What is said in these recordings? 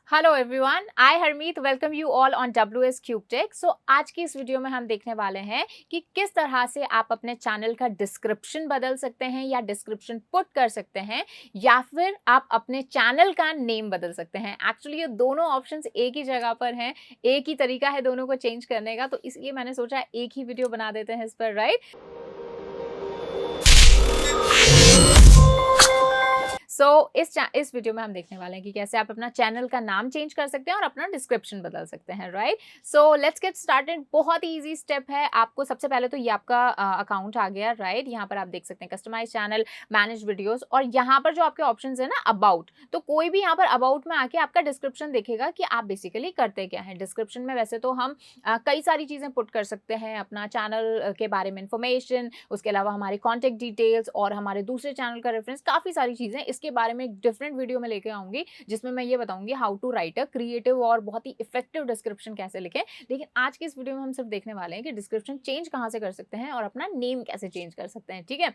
Hello everyone, I Harmeet welcome you all on WsCube tech. So आज की इस video में हम देखने वाले हैं कि किस तरह से आप अपने चैनल का डिस्क्रिप्शन बदल सकते हैं या डिस्क्रिप्शन पुट कर सकते हैं या फिर आप अपने चैनल का नेम बदल सकते हैं। एक्चुअली ये दोनों ऑप्शंस एक ही जगह पर हैं, एक ही तरीका है दोनों को चेंज करने का, तो इसलिए मैंने सोचा एक ही वीडियो बना देते हैं इस पर, राइट। इस वीडियो में हम देखने वाले हैं कि कैसे आप अपना चैनल का नाम चेंज कर सकते हैं और अपना डिस्क्रिप्शन बदल सकते हैं, right. So let's get started. बहुत ही इजी स्टेप है। आपको सबसे पहले तो ये आपका अकाउंट आ गया, राइट। यहाँ पर आप देख सकते हैं कस्टमाइज चैनल, मैनेज वीडियोस, और यहाँ पर जो आपके ऑप्शन है ना, अबाउट, तो कोई भी यहाँ पर अबाउट में आके आपका डिस्क्रिप्शन देखेगा कि आप बेसिकली करते क्या है। डिस्क्रिप्शन में वैसे तो हम कई सारी चीजें पुट कर सकते हैं, अपना चैनल के बारे में इंफॉर्मेशन, उसके अलावा हमारे कॉन्टेक्ट डिटेल्स और हमारे दूसरे चैनल का रेफरेंस, काफी सारी चीजें। इसके बारे में एक डिफरेंट वीडियो में लेके आऊंगी जिसमें मैं ये बताऊंगी how to write a creative और बहुत ही इफेक्टिव डिस्क्रिप्शन कैसे लिखें। लेकिन आज की इस वीडियो में हम सिर्फ देखने वाले हैं कि डिस्क्रिप्शन चेंज कहां से कर सकते हैं और अपना नेम कैसे चेंज कर सकते हैं, ठीक है।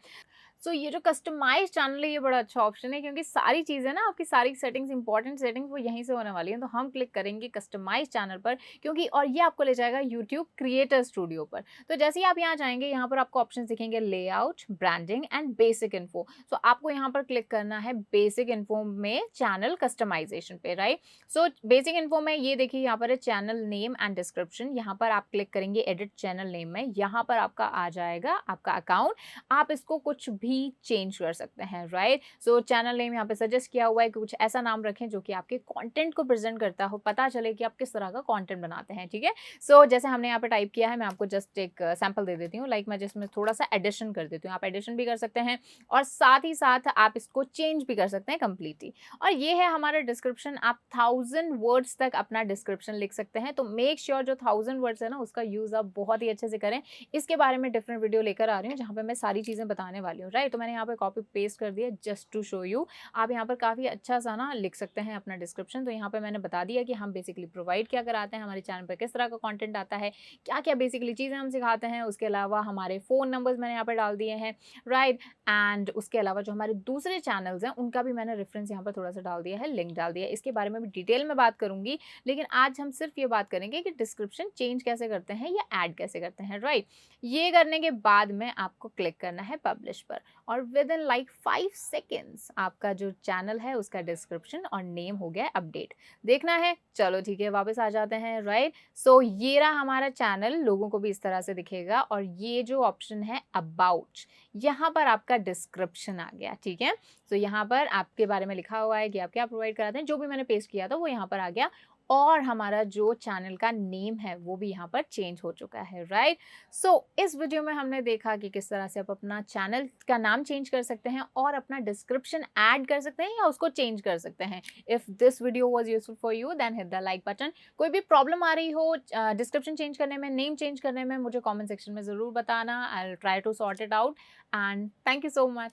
सो ये जो कस्टमाइज चैनल है ये बड़ा अच्छा ऑप्शन है, क्योंकि सारी चीजें ना, आपकी सारी सेटिंग्स, इंपॉर्टेंट सेटिंग्स वो यहीं से होने वाली हैं। तो हम क्लिक करेंगे कस्टमाइज चैनल पर, क्योंकि और ये आपको ले जाएगा यूट्यूब क्रिएटर स्टूडियो पर। तो जैसे ही आप यहाँ जाएंगे, यहाँ पर आपको ऑप्शन दिखेंगे layout, branding and basic info. So आपको यहाँ पर क्लिक करना है बेसिक इन्फो में चैनल कस्टमाइजेशन पे, राइट। सो बेसिक इन्फो में ये देखिए यहाँ पर है चैनल नेम एंड डिस्क्रिप्शन। यहाँ पर आप क्लिक करेंगे एडिट चैनल नेम में, यहाँ पर आपका आ जाएगा आपका अकाउंट। आप इसको कुछ भी चेंज कर सकते हैं, राइट। सो चैनल नेम यहाँ पे सजेस्ट किया हुआ है कि कुछ ऐसा नाम रखें जो कि आपके कंटेंट को प्रेजेंट करता हो, पता चले कि आप किस तरह का कंटेंट बनाते हैं, ठीक है। सो जैसे हमने यहाँ पे टाइप किया है, मैं आपको जस्ट एक सैंपल दे देती हूँ, लाइक मैं जिसमें थोड़ा सा एडिशन कर देती हूँ। आप एडिशन भी कर सकते हैं और साथ ही साथ आप इसको चेंज भी कर सकते हैं कम्प्लीटली। और ये है हमारा डिस्क्रिप्शन। आप 1000 वर्ड्स तक अपना डिस्क्रिप्शन लिख सकते हैं। तो मेक श्योर जो 1000 वर्ड्स है ना, उसका यूज आप बहुत ही अच्छे से करें। इसके बारे में डिफरेंट वीडियो लेकर आ रही हूँ जहाँ पे मैं सारी चीजें बताने वाली हूँ, राइट। तो मैंने यहाँ पे कॉपी पेस्ट कर दिया जस्ट टू शो यू। आप यहाँ पर काफी अच्छा सा ना लिख सकते हैं अपना डिस्क्रिप्शन। तो यहाँ पे मैंने बता दिया कि हम बेसिकली प्रोवाइड क्या कराते हैं, हमारे चैनल पर किस तरह का कंटेंट आता है, क्या क्या बेसिकली चीजें हम सिखाते हैं। उसके अलावा हमारे फोन नंबर्स मैंने यहाँ पर डाल दिए हैं, राइट। एंड उसके अलावा जो हमारे दूसरे चैनल्स हैं उनका भी मैंने रेफरेंस यहाँ पर थोड़ा सा डाल दिया है, लिंक डाल दिया है। इसके बारे में भी डिटेल में बात करूंगी, लेकिन आज हम सिर्फ ये बात करेंगे कि डिस्क्रिप्शन चेंज कैसे करते हैं या ऐड कैसे करते हैं, राइट। ये करने के बाद में आपको क्लिक करना है पब्लिश पर, और विद इन लाइक 5 सेकेंड्स आपका जो चैनल है उसका डिस्क्रिप्शन और नेम हो गया अपडेट। देखना है, चलो ठीक है, वापस आ जाते हैं, राइट। सो ये रहा हमारा चैनल, लोगों को भी इस तरह से दिखेगा। और ये जो ऑप्शन है अबाउट, यहाँ पर आपका डिस्क्रिप्शन आ गया, ठीक है। तो यहाँ पर आपके बारे में लिखा हुआ है कि आप क्या प्रोवाइड कराते हैं। जो भी मैंने पेस्ट किया था वो यहाँ पर आ गया, और हमारा जो चैनल का नेम है वो भी यहाँ पर चेंज हो चुका है, राइट। सो इस वीडियो में हमने देखा कि किस तरह से आप अपना चैनल का नाम चेंज कर सकते हैं और अपना डिस्क्रिप्शन ऐड कर सकते हैं या उसको चेंज कर सकते हैं। If this video was useful for you then hit the like button. कोई भी प्रॉब्लम आ रही हो डिस्क्रिप्शन चेंज करने में, नेम चेंज करने में, मुझे कॉमेंट सेक्शन में ज़रूर बताना। I will try to sort it out, and thank you so much.